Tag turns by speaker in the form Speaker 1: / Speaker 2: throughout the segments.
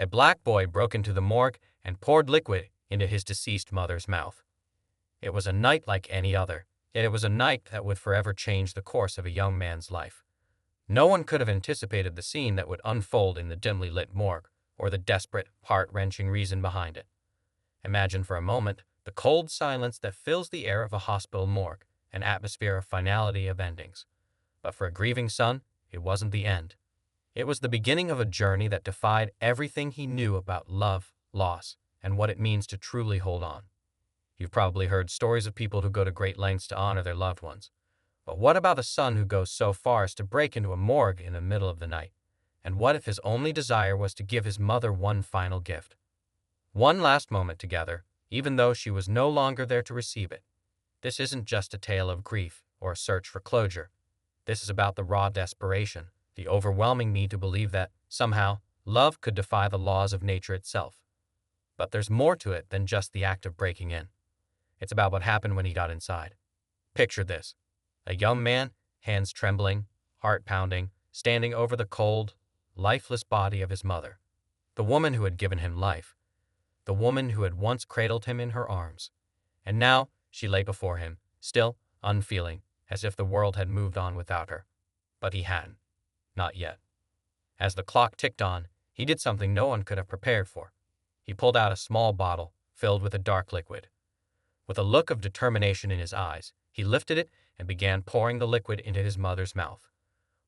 Speaker 1: A black boy broke into the morgue and poured liquid into his deceased mother's mouth. It was a night like any other, yet it was a night that would forever change the course of a young man's life. No one could have anticipated the scene that would unfold in the dimly lit morgue, or the desperate, heart-wrenching reason behind it. Imagine for a moment the cold silence that fills the air of a hospital morgue, an atmosphere of finality of endings. But for a grieving son, it wasn't the end. It was the beginning of a journey that defied everything he knew about love, loss, and what it means to truly hold on. You've probably heard stories of people who go to great lengths to honor their loved ones. But what about a son who goes so far as to break into a morgue in the middle of the night? And what if his only desire was to give his mother one final gift? One last moment together, even though she was no longer there to receive it. This isn't just a tale of grief or a search for closure. This is about the raw desperation, the overwhelming need to believe that, somehow, love could defy the laws of nature itself. But there's more to it than just the act of breaking in. It's about what happened when he got inside. Picture this. A young man, hands trembling, heart pounding, standing over the cold, lifeless body of his mother. The woman who had given him life. The woman who had once cradled him in her arms. And now she lay before him, still, unfeeling, as if the world had moved on without her. But he hadn't. Not yet. As the clock ticked on, he did something no one could have prepared for. He pulled out a small bottle filled with a dark liquid. With a look of determination in his eyes, he lifted it and began pouring the liquid into his mother's mouth.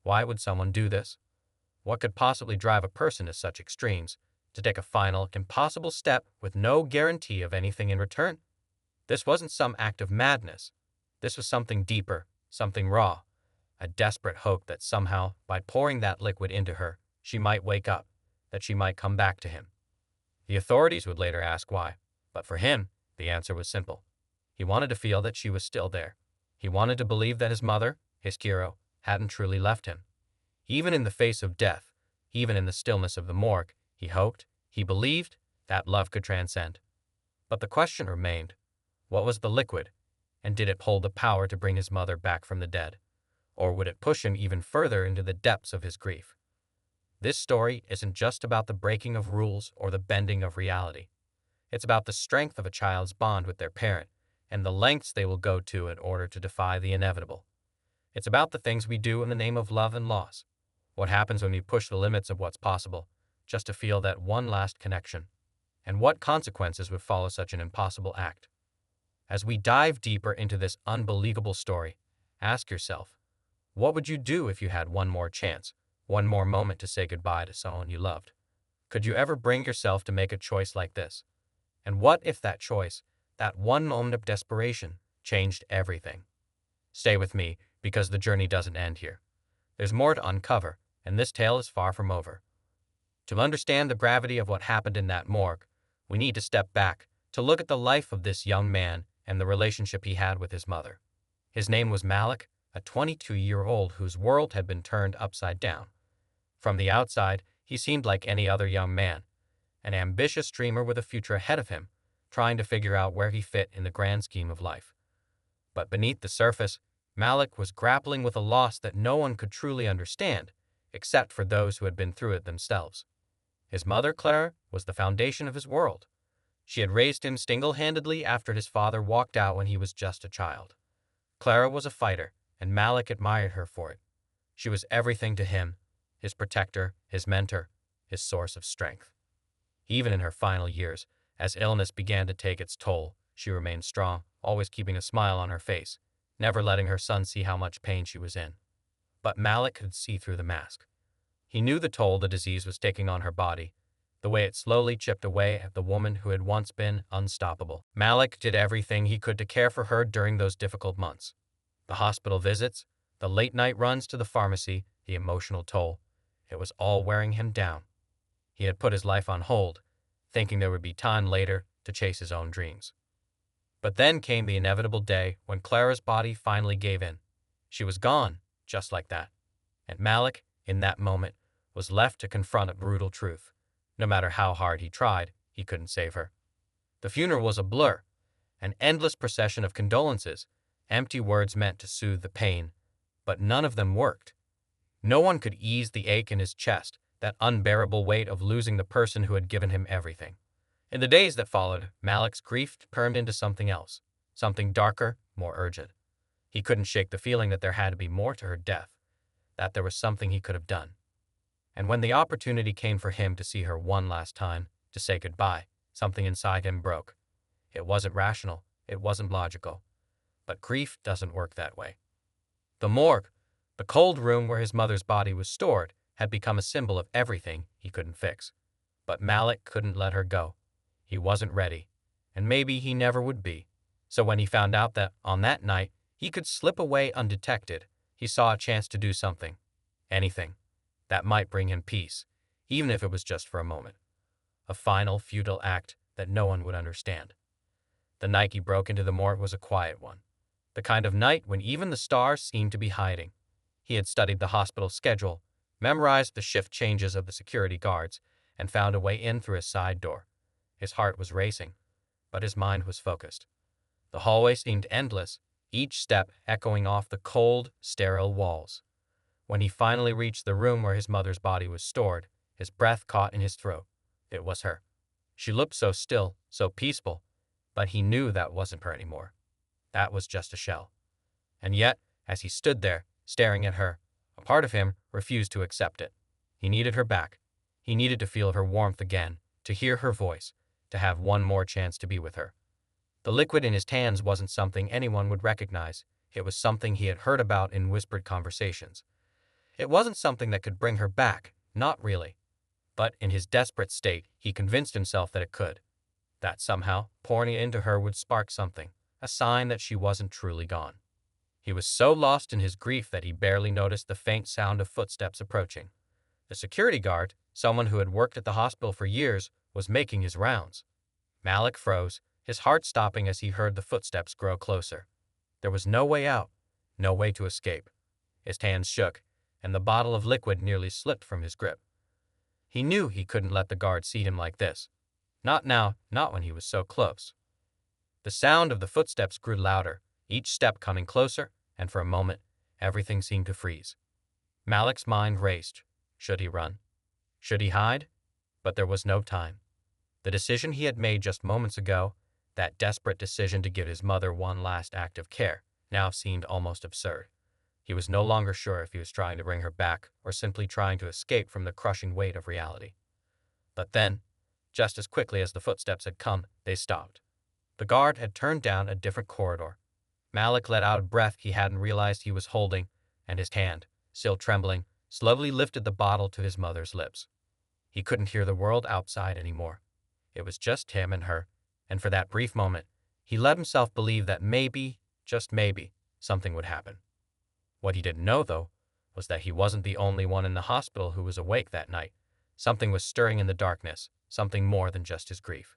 Speaker 1: Why would someone do this? What could possibly drive a person to such extremes, to take a final, impossible step with no guarantee of anything in return? This wasn't some act of madness. This was something deeper, something raw, a desperate hope that somehow, by pouring that liquid into her, she might wake up, that she might come back to him. The authorities would later ask why, but for him, the answer was simple. He wanted to feel that she was still there. He wanted to believe that his mother, his hero, hadn't truly left him. Even in the face of death, even in the stillness of the morgue, he hoped, he believed, that love could transcend. But the question remained, what was the liquid, and did it hold the power to bring his mother back from the dead? Or would it push him even further into the depths of his grief? This story isn't just about the breaking of rules or the bending of reality. It's about the strength of a child's bond with their parent and the lengths they will go to in order to defy the inevitable. It's about the things we do in the name of love and loss. What happens when we push the limits of what's possible, just to feel that one last connection? And what consequences would follow such an impossible act? As we dive deeper into this unbelievable story, ask yourself, what would you do if you had one more chance, one more moment to say goodbye to someone you loved? Could you ever bring yourself to make a choice like this? And what if that choice, that one moment of desperation, changed everything? Stay with me, because the journey doesn't end here. There's more to uncover, and this tale is far from over. To understand the gravity of what happened in that morgue, we need to step back, to look at the life of this young man and the relationship he had with his mother. His name was Malik, a 22-year-old whose world had been turned upside down. From the outside, he seemed like any other young man, an ambitious dreamer with a future ahead of him, trying to figure out where he fit in the grand scheme of life. But beneath the surface, Malik was grappling with a loss that no one could truly understand, except for those who had been through it themselves. His mother, Clara, was the foundation of his world. She had raised him single-handedly after his father walked out when he was just a child. Clara was a fighter, and Malik admired her for it. She was everything to him, his protector, his mentor, his source of strength. Even in her final years, as illness began to take its toll, she remained strong, always keeping a smile on her face, never letting her son see how much pain she was in. But Malik could see through the mask. He knew the toll the disease was taking on her body, the way it slowly chipped away at the woman who had once been unstoppable. Malik did everything he could to care for her during those difficult months. The hospital visits, the late-night runs to the pharmacy, the emotional toll. It was all wearing him down. He had put his life on hold, thinking there would be time later to chase his own dreams. But then came the inevitable day when Clara's body finally gave in. She was gone, just like that. And Malik, in that moment, was left to confront a brutal truth. No matter how hard he tried, he couldn't save her. The funeral was a blur, an endless procession of condolences, empty words meant to soothe the pain, but none of them worked. No one could ease the ache in his chest, that unbearable weight of losing the person who had given him everything. In the days that followed, Malik's grief turned into something else, something darker, more urgent. He couldn't shake the feeling that there had to be more to her death, that there was something he could have done. And when the opportunity came for him to see her one last time, to say goodbye, something inside him broke. It wasn't rational, it wasn't logical. But grief doesn't work that way. The morgue, the cold room where his mother's body was stored, had become a symbol of everything he couldn't fix. But Malik couldn't let her go. He wasn't ready, and maybe he never would be. So when he found out that on that night he could slip away undetected, he saw a chance to do something, anything, that might bring him peace, even if it was just for a moment. A final, futile act that no one would understand. The night he broke into the morgue was a quiet one. The kind of night when even the stars seemed to be hiding. He had studied the hospital schedule, memorized the shift changes of the security guards, and found a way in through a side door. His heart was racing, but his mind was focused. The hallway seemed endless, each step echoing off the cold, sterile walls. When he finally reached the room where his mother's body was stored, his breath caught in his throat. It was her. She looked so still, so peaceful, but he knew that wasn't her anymore. That was just a shell. And yet, as he stood there, staring at her, a part of him refused to accept it. He needed her back. He needed to feel her warmth again, to hear her voice, to have one more chance to be with her. The liquid in his hands wasn't something anyone would recognize. It was something he had heard about in whispered conversations. It wasn't something that could bring her back, not really. But in his desperate state, he convinced himself that it could. That somehow, pouring it into her would spark something, a sign that she wasn't truly gone. He was so lost in his grief that he barely noticed the faint sound of footsteps approaching. The security guard, someone who had worked at the hospital for years, was making his rounds. Malik froze, his heart stopping as he heard the footsteps grow closer. There was no way out, no way to escape. His hands shook, and the bottle of liquid nearly slipped from his grip. He knew he couldn't let the guard see him like this. Not now, not when he was so close. The sound of the footsteps grew louder, each step coming closer, and for a moment, everything seemed to freeze. Malik's mind raced. Should he run? Should he hide? But there was no time. The decision he had made just moments ago, that desperate decision to give his mother one last act of care, now seemed almost absurd. He was no longer sure if he was trying to bring her back or simply trying to escape from the crushing weight of reality. But then, just as quickly as the footsteps had come, they stopped. The guard had turned down a different corridor. Malik let out a breath he hadn't realized he was holding, and his hand, still trembling, slowly lifted the bottle to his mother's lips. He couldn't hear the world outside anymore. It was just him and her, and for that brief moment, he let himself believe that maybe, just maybe, something would happen. What he didn't know, though, was that he wasn't the only one in the hospital who was awake that night. Something was stirring in the darkness, something more than just his grief.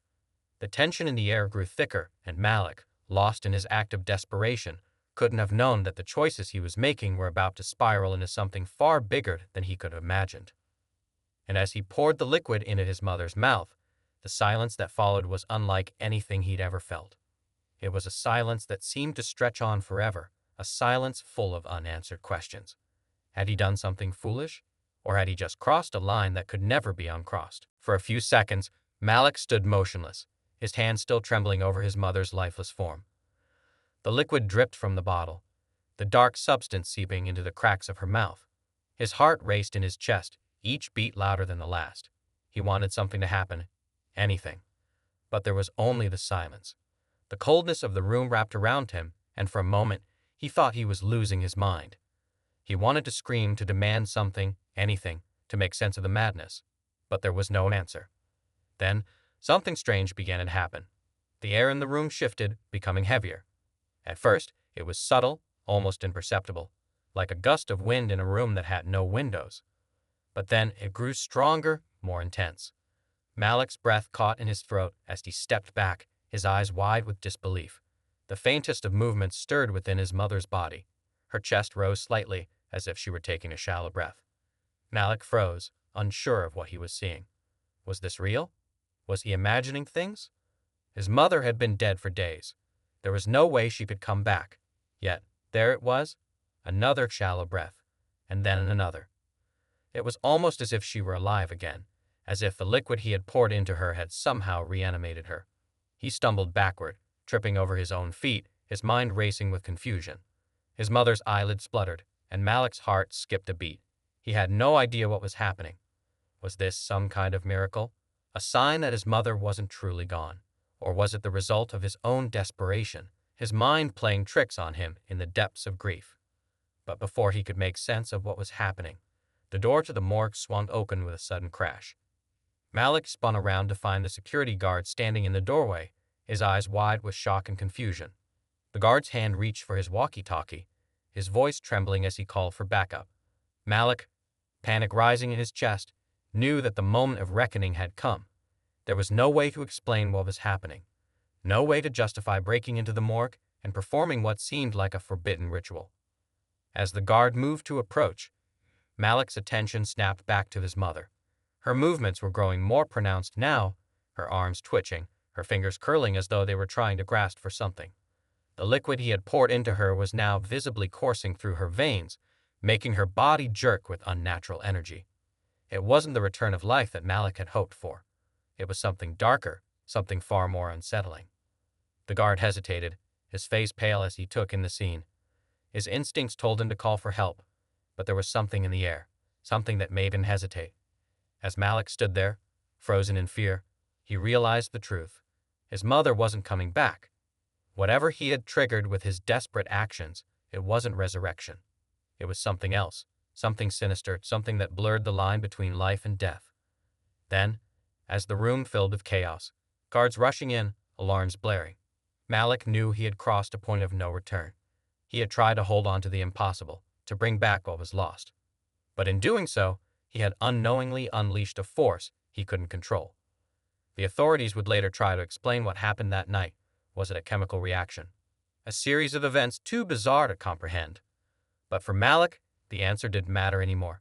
Speaker 1: The tension in the air grew thicker, and Malik, lost in his act of desperation, couldn't have known that the choices he was making were about to spiral into something far bigger than he could have imagined. And as he poured the liquid into his mother's mouth, the silence that followed was unlike anything he'd ever felt. It was a silence that seemed to stretch on forever, a silence full of unanswered questions. Had he done something foolish? Or had he just crossed a line that could never be uncrossed? For a few seconds, Malik stood motionless, his hand still trembling over his mother's lifeless form. The liquid dripped from the bottle, the dark substance seeping into the cracks of her mouth. His heart raced in his chest, each beat louder than the last. He wanted something to happen, anything. But there was only the silence. The coldness of the room wrapped around him, and for a moment, he thought he was losing his mind. He wanted to scream, to demand something, anything, to make sense of the madness. But there was no answer. Then, something strange began to happen. The air in the room shifted, becoming heavier. At first, it was subtle, almost imperceptible, like a gust of wind in a room that had no windows. But then it grew stronger, more intense. Malik's breath caught in his throat as he stepped back, his eyes wide with disbelief. The faintest of movements stirred within his mother's body. Her chest rose slightly, as if she were taking a shallow breath. Malik froze, unsure of what he was seeing. Was this real? Was he imagining things? His mother had been dead for days. There was no way she could come back. Yet, there it was, another shallow breath, and then another. It was almost as if she were alive again, as if the liquid he had poured into her had somehow reanimated her. He stumbled backward, tripping over his own feet, his mind racing with confusion. His mother's eyelids fluttered, and Malik's heart skipped a beat. He had no idea what was happening. Was this some kind of miracle? A sign that his mother wasn't truly gone? Or was it the result of his own desperation, his mind playing tricks on him in the depths of grief? But before he could make sense of what was happening, the door to the morgue swung open with a sudden crash. Malik spun around to find the security guard standing in the doorway, his eyes wide with shock and confusion. The guard's hand reached for his walkie-talkie, his voice trembling as he called for backup. Malik, panic rising in his chest, knew that the moment of reckoning had come. There was no way to explain what was happening, no way to justify breaking into the morgue and performing what seemed like a forbidden ritual. As the guard moved to approach, Malik's attention snapped back to his mother. Her movements were growing more pronounced now, her arms twitching, her fingers curling as though they were trying to grasp for something. The liquid he had poured into her was now visibly coursing through her veins, making her body jerk with unnatural energy. It wasn't the return of life that Malik had hoped for. It was something darker, something far more unsettling. The guard hesitated, his face pale as he took in the scene. His instincts told him to call for help, but there was something in the air, something that made him hesitate. As Malik stood there, frozen in fear, he realized the truth. His mother wasn't coming back. Whatever he had triggered with his desperate actions, it wasn't resurrection. It was something else, something sinister, something that blurred the line between life and death. Then, as the room filled with chaos, guards rushing in, alarms blaring, Malik knew he had crossed a point of no return. He had tried to hold on to the impossible, to bring back what was lost. But in doing so, he had unknowingly unleashed a force he couldn't control. The authorities would later try to explain what happened that night. Was it a chemical reaction? A series of events too bizarre to comprehend. But for Malik, the answer didn't matter anymore.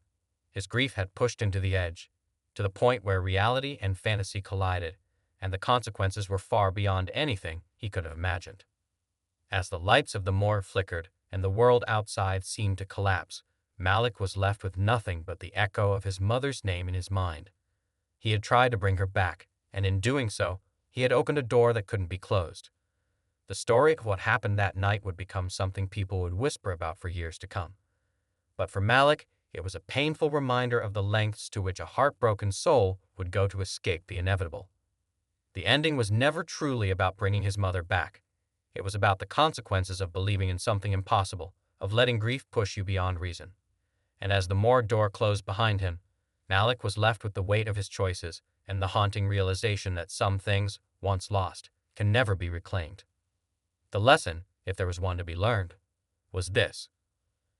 Speaker 1: His grief had pushed him to the edge, to the point where reality and fantasy collided, and the consequences were far beyond anything he could have imagined. As the lights of the morgue flickered and the world outside seemed to collapse, Malik was left with nothing but the echo of his mother's name in his mind. He had tried to bring her back, and in doing so, he had opened a door that couldn't be closed. The story of what happened that night would become something people would whisper about for years to come. But for Malik, it was a painful reminder of the lengths to which a heartbroken soul would go to escape the inevitable. The ending was never truly about bringing his mother back. It was about the consequences of believing in something impossible, of letting grief push you beyond reason. And as the morgue door closed behind him, Malik was left with the weight of his choices and the haunting realization that some things, once lost, can never be reclaimed. The lesson, if there was one to be learned, was this.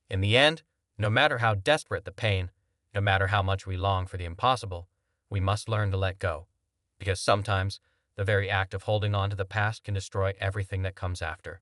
Speaker 1: In the end, no matter how desperate the pain, no matter how much we long for the impossible, we must learn to let go. Because sometimes, the very act of holding on to the past can destroy everything that comes after.